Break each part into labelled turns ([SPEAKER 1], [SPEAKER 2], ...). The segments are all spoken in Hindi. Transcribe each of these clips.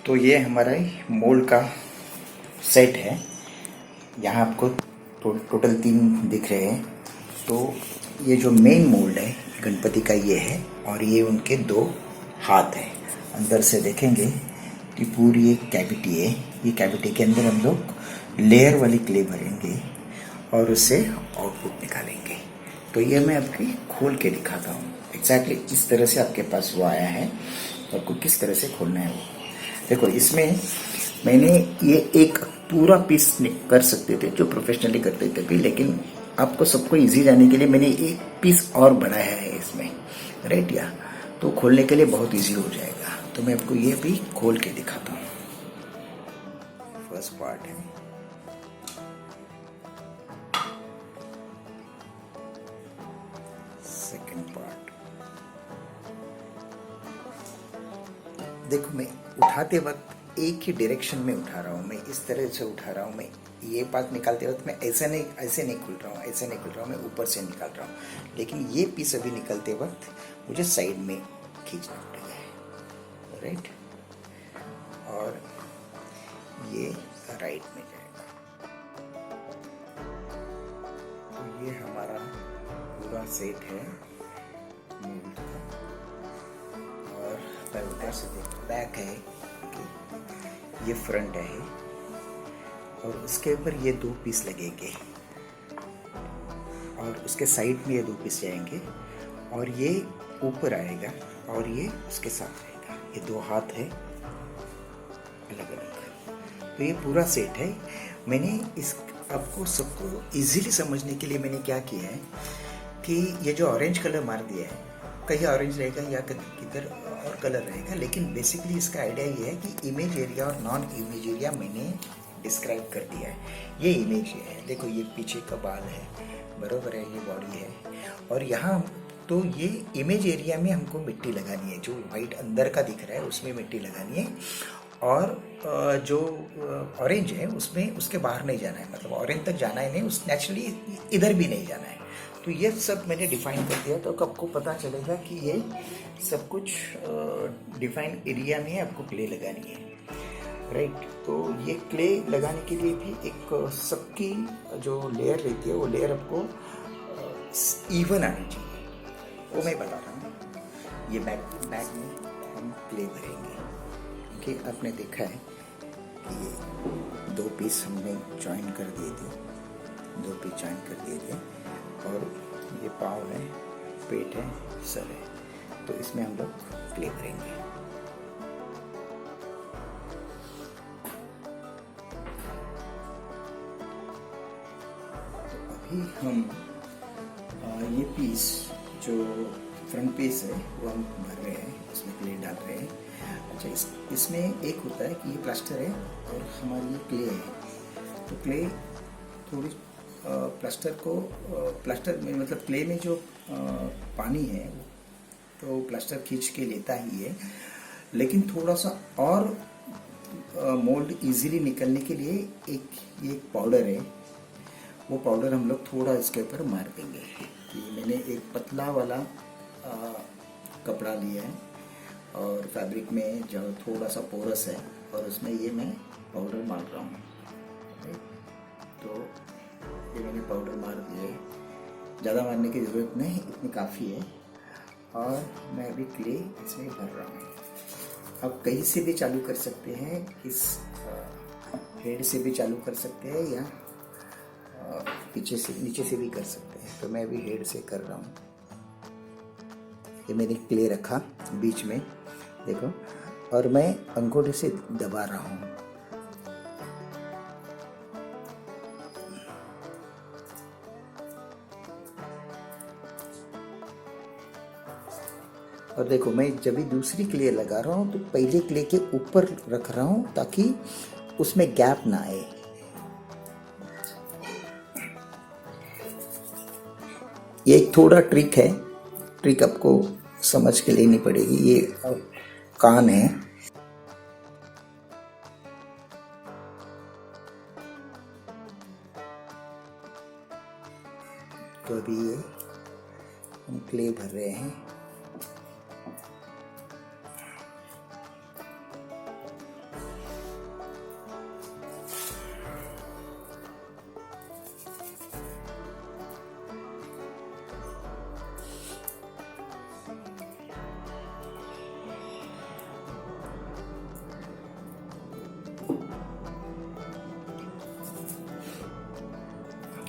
[SPEAKER 1] तो ये हमारा मोल्ड का सेट है। यहाँ आपको टोटल 3 दिख रहे हैं। तो ये जो मेन मोल्ड है गणपति का ये है, और ये उनके 2 हाथ हैं। अंदर से देखेंगे कि पूरी एक कैविटी है। ये कैविटी के अंदर हम लोग लेयर वाली क्ले भरेंगे और उससे आउटपुट निकालेंगे। तो ये मैं आपकी खोल के दिखाता हूँ। एग्जैक्टली इस तरह से आपके पास वो आया है, आपको किस तरह से खोलना है वो देखो। इसमें मैंने ये एक पूरा पीस कर सकते थे जो प्रोफेशनली करते थे भी, लेकिन आपको सबको इजी जाने के लिए मैंने एक पीस और बढ़ाया है इसमें, राइट। या तो खोलने के लिए बहुत इजी हो जाएगा। तो मैं आपको ये भी खोल के दिखाता हूँ। फर्स्ट पार्ट है, सेकंड पार्ट। देखो मैं उठाते वक्त एक ही डायरेक्शन में उठा रहा हूँ, मैं इस तरह से उठा रहा हूँ। मैं ये पार्ट निकालते वक्त मैं ऐसे नहीं खुल रहा हूँ, ऐसे नहीं खुल रहा हूँ, मैं ऊपर से निकाल रहा हूँ। लेकिन ये पीस अभी निकलते वक्त मुझे साइड में खींचना पड़ेगा, राइट। और ये राइट में जाएगा। तो ये हमारा पूरा सेट है मोल्ड का। और मैं ऊपर से देखो, बैक है, ये फ्रंट है, और उसके ऊपर ये 2 पीस लगेंगे, और उसके साइड में ये 2 पीस जाएंगे, और ये ऊपर आएगा, और ये उसके साथ रहेगा। ये 2 हाथ है अलग अलग। तो ये पूरा सेट है। मैंने इस आपको सबको इजीली समझने के लिए मैंने क्या किया है कि ये जो ऑरेंज कलर मार दिया है, कहीं ऑरेंज रहेगा या किधर और कलर रहेगा, लेकिन बेसिकली इसका आइडिया ये है कि इमेज एरिया और नॉन इमेज एरिया मैंने डिस्क्राइब कर दिया है। ये इमेज है, देखो ये पीछे का बाल है, बरोबर है, ये बॉडी है, और यहाँ तो ये इमेज एरिया में हमको मिट्टी लगानी है। जो वाइट अंदर का दिख रहा है उसमें मिट्टी लगानी है, और जो ऑरेंज है उसमें उसके बाहर नहीं जाना है, मतलब ऑरेंज तक जाना है नहीं, उस नेचुरली इधर भी नहीं जाना है। तो ये सब मैंने डिफाइन कर दिया। तो आपको पता चलेगा कि ये सब कुछ डिफाइन एरिया में आपको क्ले लगानी है, राइट। तो ये क्ले लगाने के लिए भी एक सबकी जो लेयर रहती है वो लेयर आपको इवन आनी चाहिए, वो मैं बता रहा हूँ। ये बैग में हम क्ले भरेंगे, क्योंकि आपने देखा है कि ये 2 पीस हमने ज्वाइन कर दिए थे, 2 पीस ज्वाइन कर दिए थे, और ये पाँव है, पेट है, सर है। तो इसमें हम लोग क्ले भरेंगे। तो अभी हम ये पीस जो फ्रंट पीस है वो हम भर रहे हैं, उसमें क्ले डाल रहे हैं। अच्छा, इसमें एक होता है कि ये प्लास्टर है और हमारी ये क्ले है। तो क्ले थोड़ी प्लास्टर में, मतलब क्ले में जो पानी है तो प्लास्टर खींच के लेता ही है, लेकिन थोड़ा सा और मोल्ड इजीली निकलने के लिए ये एक पाउडर है, वो पाउडर हम लोग थोड़ा इसके ऊपर मार देंगे। कि मैंने एक पतला वाला कपड़ा लिया है, और फैब्रिक में जो थोड़ा सा पोरस है, और उसमें ये मैं पाउडर मार रहा हूँ। तो ये मैंने पाउडर मार दिया है, ज़्यादा मारने की ज़रूरत नहीं, इतनी काफ़ी है। और मैं अभी क्ले इसमें भर रहा हूँ। आप कहीं से भी चालू कर सकते हैं, इस हेड से भी चालू कर सकते हैं, या पीछे से नीचे से भी कर सकते हैं। तो मैं अभी हेड से कर रहा हूँ। ये मैंने क्ले रखा बीच में, देखो, और मैं अंगूठे से दबा रहा हूँ। और देखो मैं जब भी दूसरी क्ले लगा रहा हूँ तो पहले क्ले के ऊपर रख रहा हूँ ताकि उसमें गैप ना आए। ये एक थोड़ा ट्रिक है, ट्रिक आपको समझ के लेनी पड़ेगी। ये कान है, तो अभी ये हम क्ले भर रहे हैं।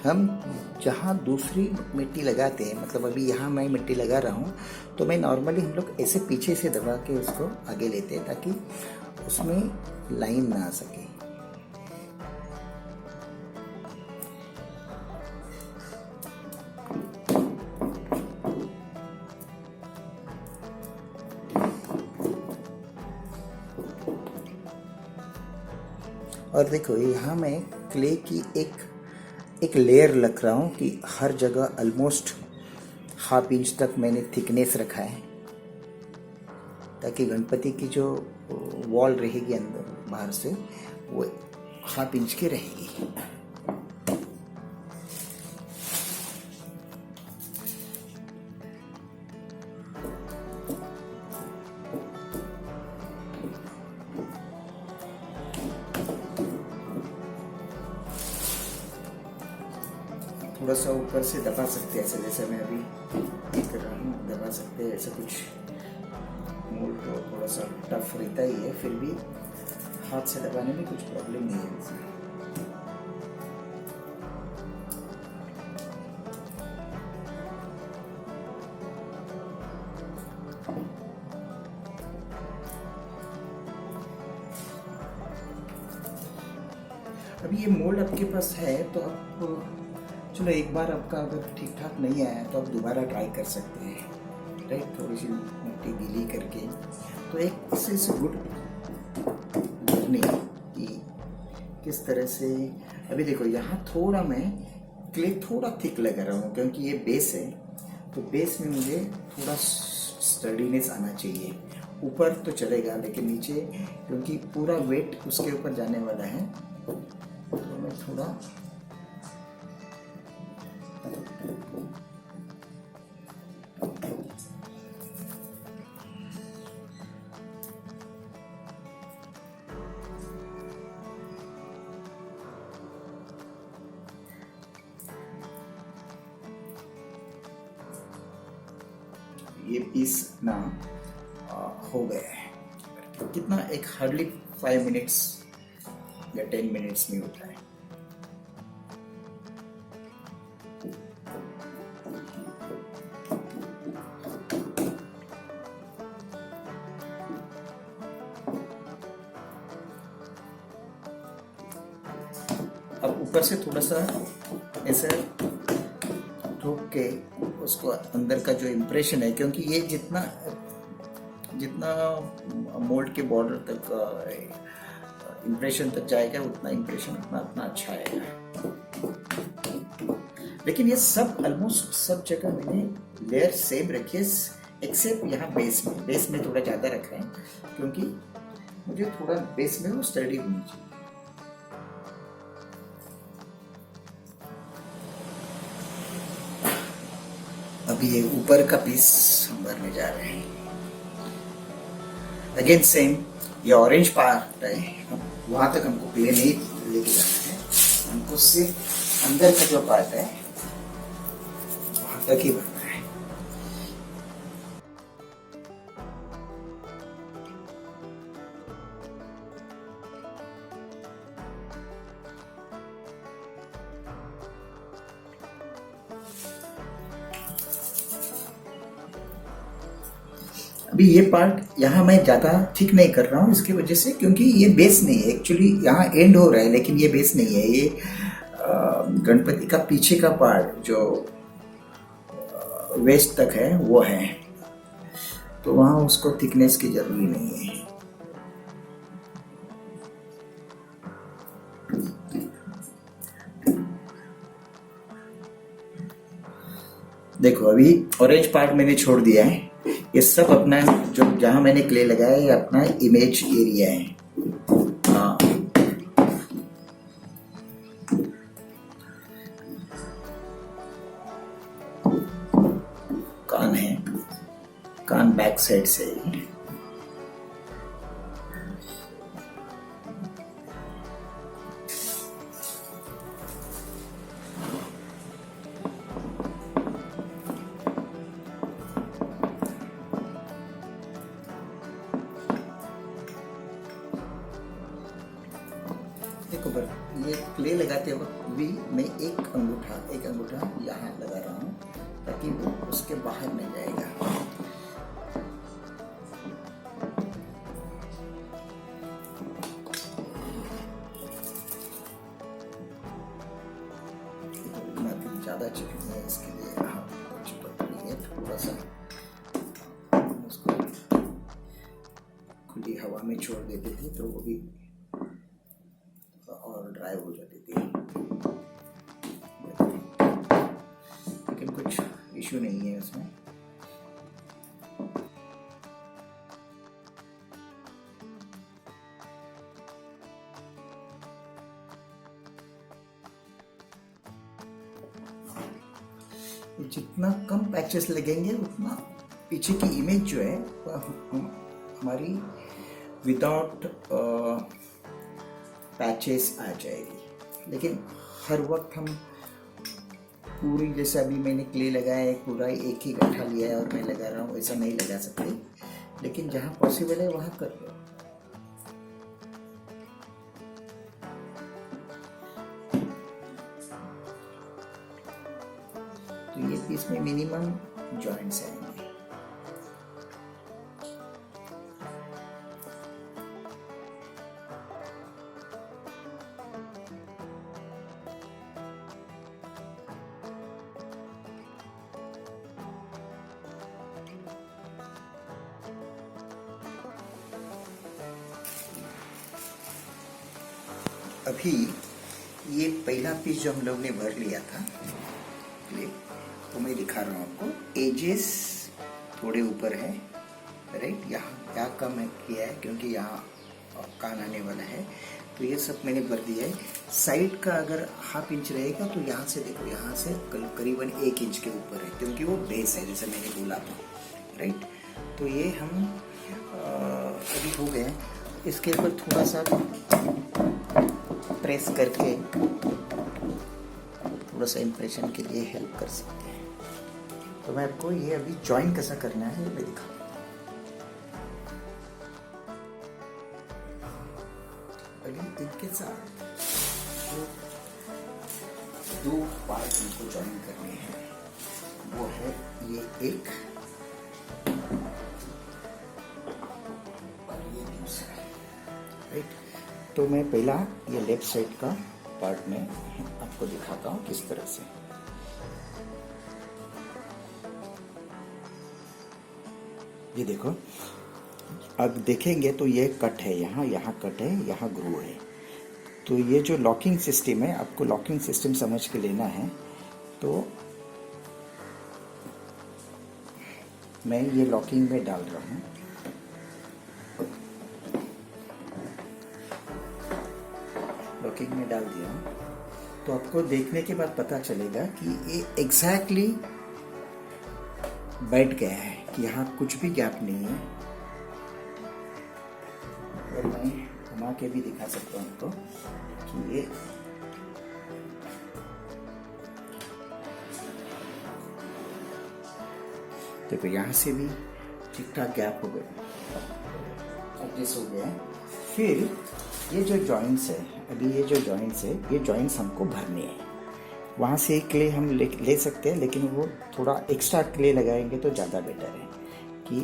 [SPEAKER 1] हम जहाँ दूसरी मिट्टी लगाते हैं, मतलब अभी यहाँ मैं मिट्टी लगा रहा हूँ, तो मैं नॉर्मली हम लोग ऐसे पीछे से दबा के उसको आगे लेते हैं ताकि उसमें लाइन ना आ सके। और देखो यहाँ मैं क्ले की एक लेयर रख रहा हूँ कि हर जगह ऑलमोस्ट हाफ इंच तक मैंने थिकनेस रखा है, ताकि गणपति की जो वॉल रहेगी अंदर बाहर से वो हाफ इंच की रहेगी। थोड़ा सा ऊपर से दबा सकते हैं, ऐसे जैसे मैं अभी कर रहा हूँ, दबा सकते हैं ऐसा कुछ। मोल्ड तो थोड़ा सा टफ रहता ही है, फिर भी हाथ से दबाने में कुछ प्रॉब्लम नहीं है इसमें। अभी ये मोल्ड आपके पास है तो आप चलो एक बार आपका अगर ठीक ठाक नहीं आया तो आप दोबारा ट्राई कर सकते हैं, राइट। थोड़ी सी मिट्टी गीली करके, तो एक इससे गुड लर्निंग कि किस तरह से। अभी देखो यहाँ थोड़ा मैं क्ले थोड़ा थिक लगा रहा हूँ क्योंकि ये बेस है, तो बेस में मुझे थोड़ा स्टडीनेस आना चाहिए। ऊपर तो चलेगा लेकिन नीचे क्योंकि पूरा वेट उसके ऊपर जाने वाला है, तो मैं थोड़ा ये पीस ना हो गया है। कितना एक हार्डली 5 मिनट्स या 10 मिनट्स में होता है। अब ऊपर से थोड़ा सा ऐसे ठोक के उसको अंदर का जो इम्प्रेशन है, क्योंकि ये जितना मोल्ड के बॉर्डर तक इम्प्रेशन तक जाएगा उतना इम्प्रेशन उतना अच्छा आएगा। लेकिन ये सब ऑलमोस्ट सब जगह मैंने लेयर सेम रखी है एक्सेप्ट यहाँ बेस में थोड़ा ज़्यादा रख रहे हैं क्योंकि मुझे थोड़ा बेस में वो स्टडी होनी चाहिए। अभी ये ऊपर का पीस हम भरने जा रहे हैं। अगेन सेम, ये ऑरेंज पार्ट है, वहां तक हमको क्ले नहीं लेके जाना है, हमको सिर्फ अंदर का जो पार्ट है वहां तक ही भरना है। अभी ये पार्ट यहाँ मैं ज़्यादा ठीक नहीं कर रहा हूँ इसकी वजह से, क्योंकि ये बेस नहीं है एक्चुअली, यहाँ एंड हो रहा है लेकिन ये बेस नहीं है। ये गणपति का पीछे का पार्ट जो वेस्ट तक है वो है, तो वहाँ उसको थिकनेस की जरूरी नहीं है। देखो अभी ऑरेंज पार्ट मैंने छोड़ दिया है। ये सब अपना जो जहां मैंने क्ले लगाया है अपना इमेज एरिया है। हाँ, कान है, कान बैक साइड से है। देखो ये क्ले क्ले लगाते वक्त भी मैं एक अंगूठा यहाँ लगा रहा हूँ ताकि वो उसके बाहर नहीं जाएगा। ज़्यादा चिकन है, इसके लिए चिपक है, थोड़ा सा उसको खुली हवा में छोड़ देते थे तो वो भी और ड्राई हो जाती थी, लेकिन कुछ इशू नहीं है उसमें। जितना कम पैचेस लगेंगे उतना पीछे की इमेज जो है हमारी विदाउट पैचेस आ जाएगी। लेकिन हर वक्त हम पूरी, जैसे अभी मैंने क्ले लगाया है, पूरा एक ही गड्ढा लिया है और मैं लगा रहा हूँ, ऐसा नहीं लगा सकते, लेकिन जहाँ पॉसिबल है वहाँ कर लो। तो ये पीस में मिनिमम जॉइंट्स आएंगे। अभी ये पहला पीस जो हम लोग ने भर लिया था, तो मैं दिखा रहा हूँ आपको। एजेस थोड़े ऊपर है, राइट, यहाँ कम है किया है क्योंकि यहाँ कान आने वाला है, तो ये सब मैंने भर दिया है। साइड का अगर ½ इंच रहेगा तो यहाँ से देखो, यहाँ से करीबन 1 इंच के ऊपर है क्योंकि वो बेस है, जैसे मैंने बोला था, राइट। तो ये हम अभी हो गए। इसके ऊपर थोड़ा सा प्रेस करके थोड़ा सा इम्प्रेशन के लिए हेल्प कर सकते हैं। तो मैं आपको ये अभी जॉइन कैसा करना है ये मैं दिखाऊंगा। अभी इनके साथ दो पार्ट इनको जॉइन करने हैं, वो है ये एक और ये दूसरा, राइट। तो मैं पहला ये लेफ्ट साइड का पार्ट में आपको दिखाता हूँ किस तरह से। ये देखो, अब देखेंगे तो ये कट है, यहाँ कट है, यहाँ ग्रू है। तो ये जो लॉकिंग सिस्टम है, आपको लॉकिंग सिस्टम समझ के लेना है। तो मैं ये लॉकिंग में डाल रहा हूँ। लॉकिंग में डाल दिया तो आपको देखने के बाद पता चलेगा कि ये एग्जैक्टली बैठ गया है, कि यहाँ कुछ भी गैप नहीं है। और मैं घुमा के भी दिखा सकता हूँ आपको कि ये देखो, यहाँ से भी ठीक ठाक गैप हो गया, एडजस्ट हो गया। फिर ये जो जॉइंट्स है, अभी ये जो जॉइंट्स है, ये जॉइंट्स हमको भरने हैं। वहाँ से क्ले हम ले सकते हैं, लेकिन वो थोड़ा एक्स्ट्रा क्ले लगाएंगे तो ज़्यादा बेटर है कि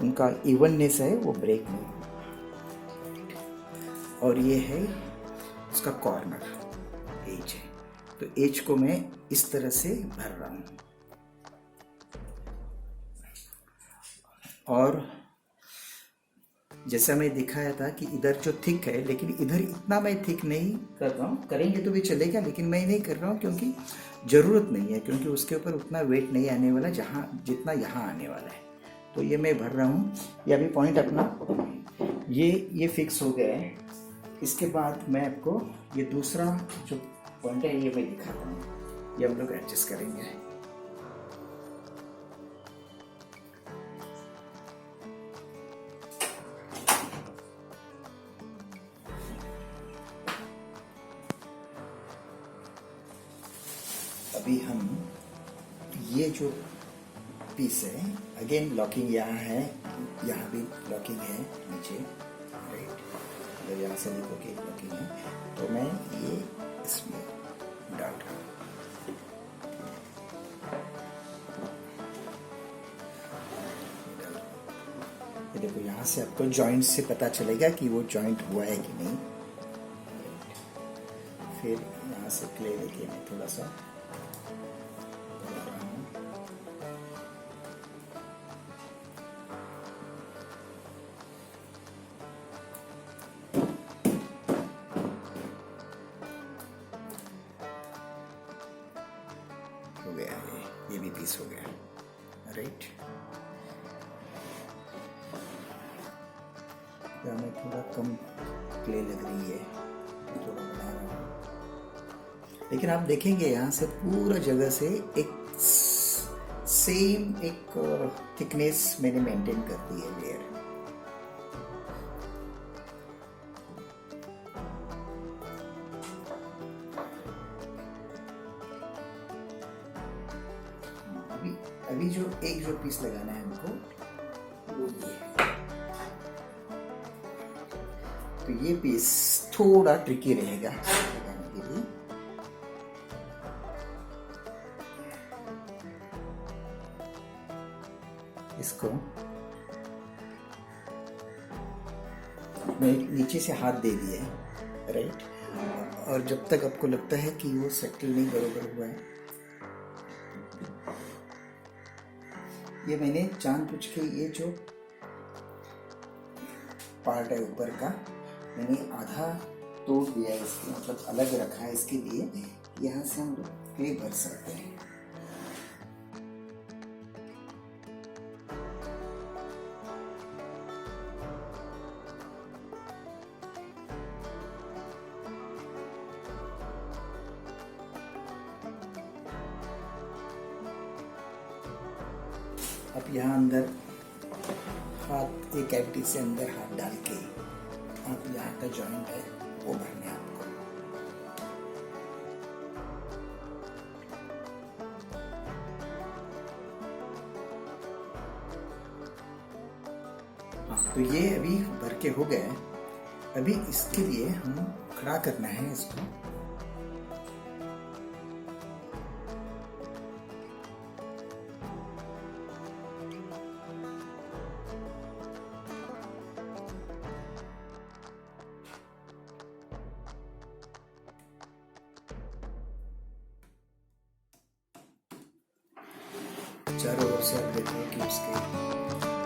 [SPEAKER 1] उनका इवननेस है वो ब्रेक नहीं। और ये है उसका कॉर्नर, एज है, तो एज को मैं इस तरह से भर रहा हूँ। और जैसा मैं दिखाया था कि इधर जो थिक है, लेकिन इधर इतना मैं थिक नहीं कर रहा हूँ। करेंगे तो भी चलेगा, लेकिन मैं नहीं कर रहा हूँ क्योंकि ज़रूरत नहीं है, क्योंकि उसके ऊपर उतना वेट नहीं आने वाला जितना यहाँ आने वाला है। तो ये मैं भर रहा हूँ। ये अभी पॉइंट अपना ये फिक्स हो गया है। इसके बाद मैं आपको ये दूसरा जो पॉइंट है ये मैं दिखाता हूँ। ये हम लोग एडजस्ट करेंगे। अभी हम ये जो पीस है, अगेन लॉकिंग यहाँ है, यहाँ भी लॉकिंग है नीचे, राइट। तो यहाँ से देखो कि लगी है, तो मैं ये इसमें डाल रहा हूँ। ये देखो यहाँ से आपको जॉइंट से पता चलेगा कि वो जॉइंट हुआ है कि नहीं। फिर यहाँ से क्ले लेके मैं थोड़ा सा रहा हूँ। हो गया, ये भी पीस हो गया, राइट। या मैं थोड़ा कम क्ले लग रही है, थोड़ा बना रहा हूँ, लेकिन आप देखेंगे यहाँ से पूरा जगह से एक सेम एक थिकनेस मैंने मेंटेन कर दी है लेयर। अभी जो पीस लगाना है हमको वो ये है। तो ये पीस थोड़ा ट्रिकी रहेगा लगाने के लिए। इसको मैं नीचे से हाथ दे दिया है, राइट। और जब तक आपको लगता है कि वो सेटल नहीं बरोबर हुआ है, ये मैंने जानबूझ के ये जो पार्ट है ऊपर का मैंने आधा तोड़ दिया है, इसके मतलब अलग रखा है इसके लिए। यहाँ से हम लोग क्ले भर सकते हैं। अब यहाँ अंदर हाथ, एक कैविटी से अंदर हाथ डाल के आप यहाँ का जॉइंट है वो भरना है आपको। हाँ, तो ये अभी भर के हो गया है। अभी इसके लिए हम खड़ा करना है इसको। चारों ओर से आप देखो कि उसके